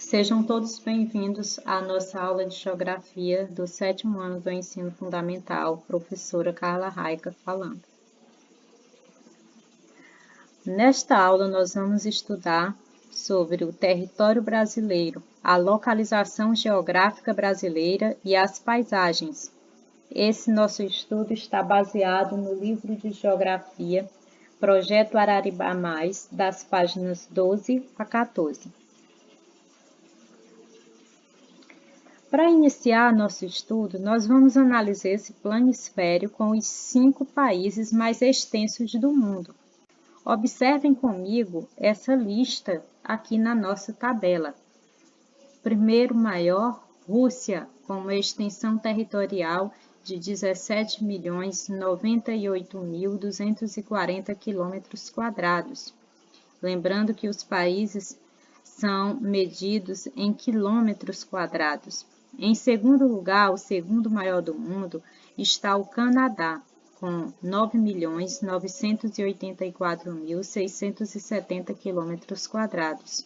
Sejam todos bem-vindos à nossa aula de Geografia do 7º ano do Ensino Fundamental, professora Carla Raica falando. Nesta aula, nós vamos estudar sobre o território brasileiro, a localização geográfica brasileira e as paisagens. Esse nosso estudo está baseado no livro de Geografia, Projeto Araribá Mais, das páginas 12 a 14. Para iniciar nosso estudo, nós vamos analisar esse planisfério com os 5 países mais extensos do mundo. Observem comigo essa lista aqui na nossa tabela. Primeiro maior, Rússia, com uma extensão territorial de 17.098.240 km². Lembrando que os países são medidos em quilômetros quadrados. Em segundo lugar, o segundo maior do mundo, está o Canadá, com 9.984.670 km².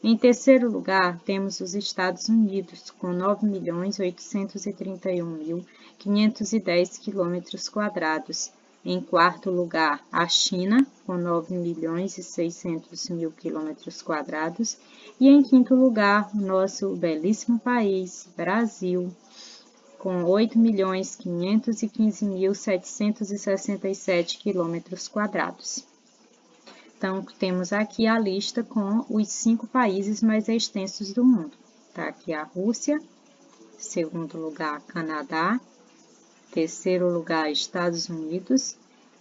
Em terceiro lugar, temos os Estados Unidos, com 9.831.510 km². Em quarto lugar, a China, com 9.600.000 km². E em quinto lugar, o nosso belíssimo país, Brasil, com 8.515.767 km². Então, temos aqui a lista com os 5 países mais extensos do mundo. Está aqui a Rússia, segundo lugar, Canadá, terceiro lugar, Estados Unidos,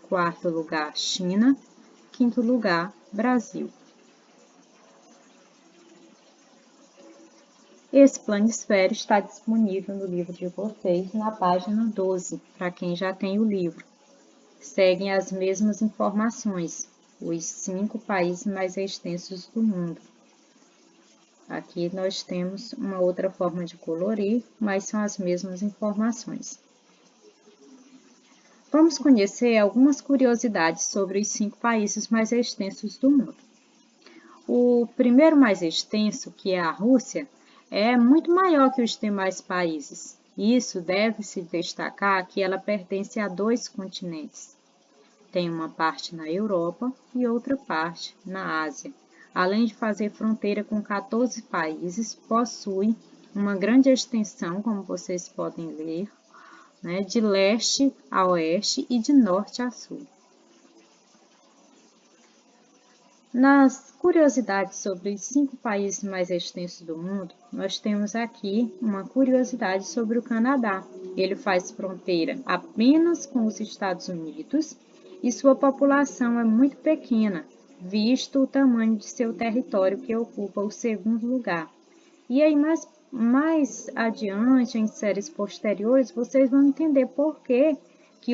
quarto lugar, China, quinto lugar, Brasil. Esse planisfério está disponível no livro de vocês, na página 12, para quem já tem o livro. Seguem as mesmas informações, os 5 países mais extensos do mundo. Aqui nós temos uma outra forma de colorir, mas são as mesmas informações. Vamos conhecer algumas curiosidades sobre os 5 países mais extensos do mundo. O primeiro mais extenso, que é a Rússia, é muito maior que os demais países. Isso deve-se destacar que ela pertence a 2 continentes. Tem uma parte na Europa e outra parte na Ásia. Além de fazer fronteira com 14 países, possui uma grande extensão, como vocês podem ler, de leste a oeste e de norte a sul. Nas curiosidades sobre os 5 países mais extensos do mundo, nós temos aqui uma curiosidade sobre o Canadá. Ele faz fronteira apenas com os Estados Unidos e sua população é muito pequena, visto o tamanho de seu território, que ocupa o segundo lugar. E aí, mais adiante, em séries posteriores, vocês vão entender por que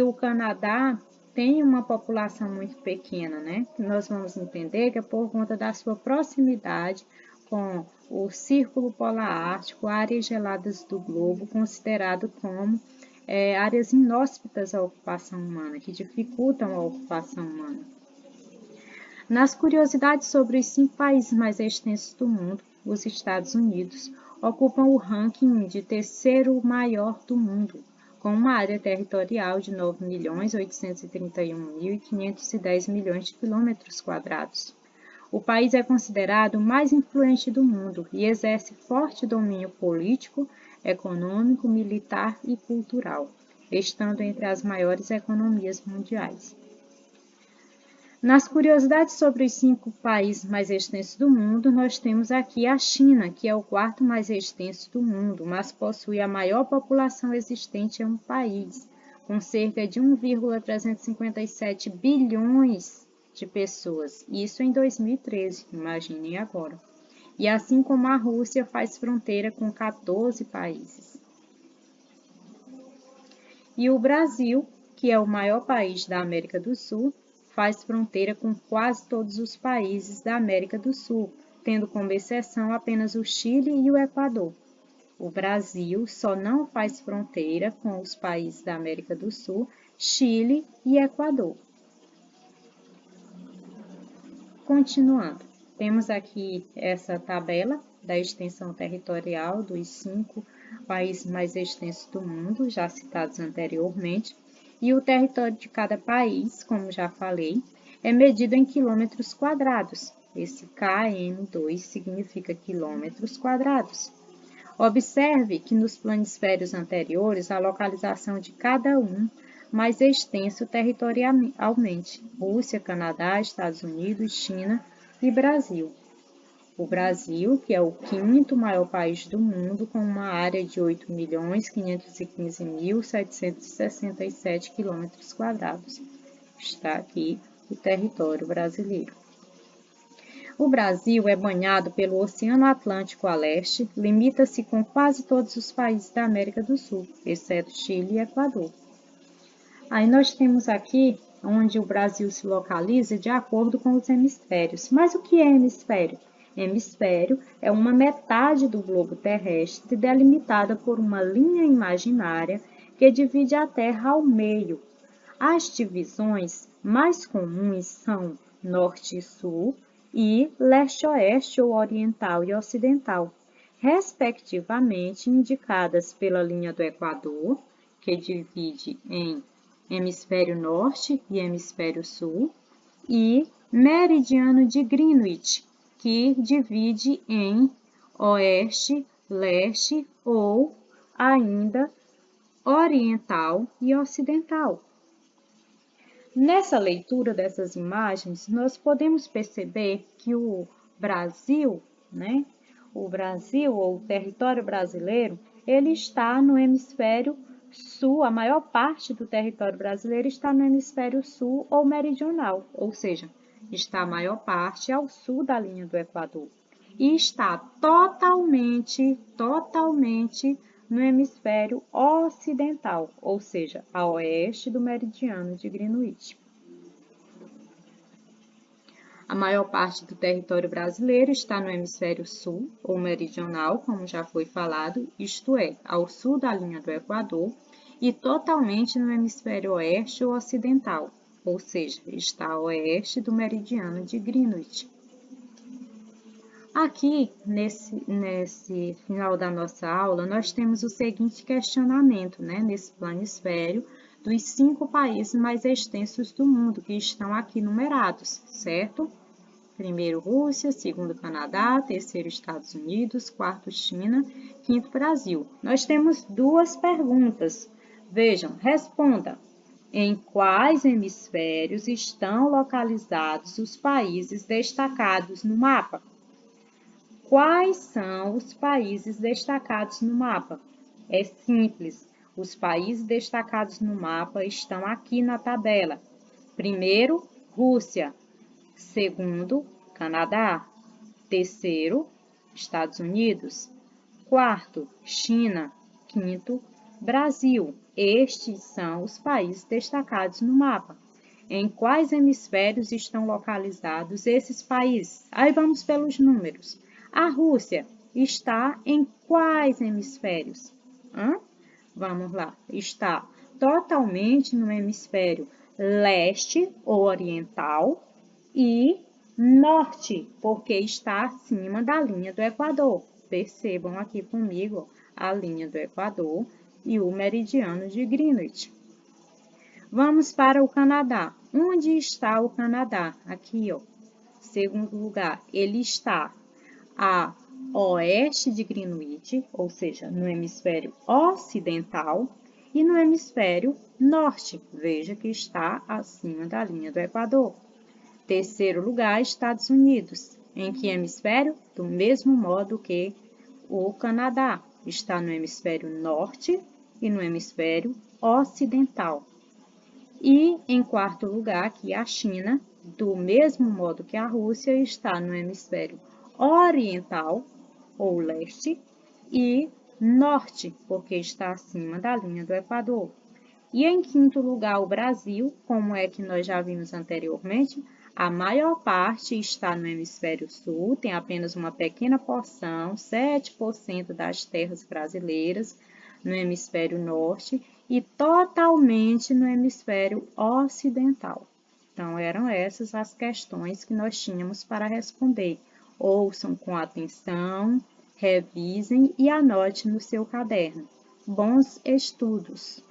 o Canadá tem uma população muito pequena, né? Nós vamos entender que é por conta da sua proximidade com o Círculo Polar Ártico, áreas geladas do globo, considerado como áreas inóspitas à ocupação humana, que dificultam a ocupação humana. Nas curiosidades sobre os 5 países mais extensos do mundo, os Estados Unidos ocupam o ranking de terceiro maior do mundo, com uma área territorial de 9.831.510 km². O país é considerado o mais influente do mundo e exerce forte domínio político, econômico, militar e cultural, estando entre as maiores economias mundiais. Nas curiosidades sobre os 5 países mais extensos do mundo, nós temos aqui a China, que é o 4º mais extenso do mundo, mas possui a maior população existente em um país, com cerca de 1,357 bilhões de pessoas, isso em 2013, imaginem agora. E assim como a Rússia faz fronteira com 14 países. E o Brasil, que é o maior país da América do Sul, faz fronteira com quase todos os países da América do Sul, tendo como exceção apenas o Chile e o Equador. O Brasil só não faz fronteira com os países da América do Sul, Chile e Equador. Continuando, temos aqui essa tabela da extensão territorial dos 5 países mais extensos do mundo, já citados anteriormente, e o território de cada país, como já falei, é medido em quilômetros quadrados. Esse km2 significa quilômetros quadrados. Observe que nos planisférios anteriores, a localização de cada um mais extenso territorialmente: Rússia, Canadá, Estados Unidos, China e Brasil. O Brasil, que é o quinto maior país do mundo, com uma área de 8.515.767 km². Está aqui o território brasileiro. O Brasil é banhado pelo Oceano Atlântico a leste, limita-se com quase todos os países da América do Sul, exceto Chile e Equador. Aí nós temos aqui onde o Brasil se localiza de acordo com os hemisférios. Mas o que é hemisfério? Hemisfério é uma metade do globo terrestre delimitada por uma linha imaginária que divide a Terra ao meio. As divisões mais comuns são norte e sul e leste-oeste ou oriental e ocidental, respectivamente indicadas pela linha do Equador, que divide em hemisfério norte e hemisfério sul, e meridiano de Greenwich, que divide em oeste, leste ou ainda oriental e ocidental. Nessa leitura dessas imagens, nós podemos perceber que o Brasil, o Brasil ou o território brasileiro, ele está no hemisfério sul, a maior parte do território brasileiro está no hemisfério sul ou meridional, ou seja, está a maior parte ao sul da linha do Equador e está totalmente no hemisfério ocidental, ou seja, a oeste do meridiano de Greenwich. A maior parte do território brasileiro está no hemisfério sul ou meridional, como já foi falado, isto é, ao sul da linha do Equador, e totalmente no hemisfério oeste ou ocidental, ou seja, está a oeste do meridiano de Greenwich. Aqui, nesse final da nossa aula, nós temos o seguinte questionamento, nesse planisfério, dos 5 países mais extensos do mundo, que estão aqui numerados, certo? Primeiro, Rússia, segundo, Canadá, terceiro, Estados Unidos, quarto, China, quinto, Brasil. Nós temos 2 perguntas. Vejam, responda. Em quais hemisférios estão localizados os países destacados no mapa? Quais são os países destacados no mapa? É simples. Os países destacados no mapa estão aqui na tabela. Primeiro, Rússia. Segundo, Canadá. Terceiro, Estados Unidos. Quarto, China. Quinto, Brasil. Estes são os países destacados no mapa. Em quais hemisférios estão localizados esses países? Aí vamos pelos números. A Rússia está em quais hemisférios? Vamos lá. Está totalmente no hemisfério leste ou oriental e norte, porque está acima da linha do Equador. Percebam aqui comigo a linha do Equador e o meridiano de Greenwich. Vamos para o Canadá. Onde está o Canadá? Aqui, ó. Segundo lugar, ele está a oeste de Greenwich, ou seja, no hemisfério ocidental, e no hemisfério norte. Veja que está acima da linha do Equador. Terceiro lugar, Estados Unidos. Em que hemisfério? Do mesmo modo que o Canadá. Está no hemisfério norte e no hemisfério ocidental. E em quarto lugar, aqui a China, do mesmo modo que a Rússia, está no hemisfério oriental ou leste e norte, porque está acima da linha do Equador. E em quinto lugar, o Brasil, como é que nós já vimos anteriormente, a maior parte está no hemisfério sul, tem apenas uma pequena porção, 7% das terras brasileiras, no hemisfério norte e totalmente no hemisfério ocidental. Então, eram essas as questões que nós tínhamos para responder. Ouçam com atenção revisem e anote no seu caderno. Bons estudos!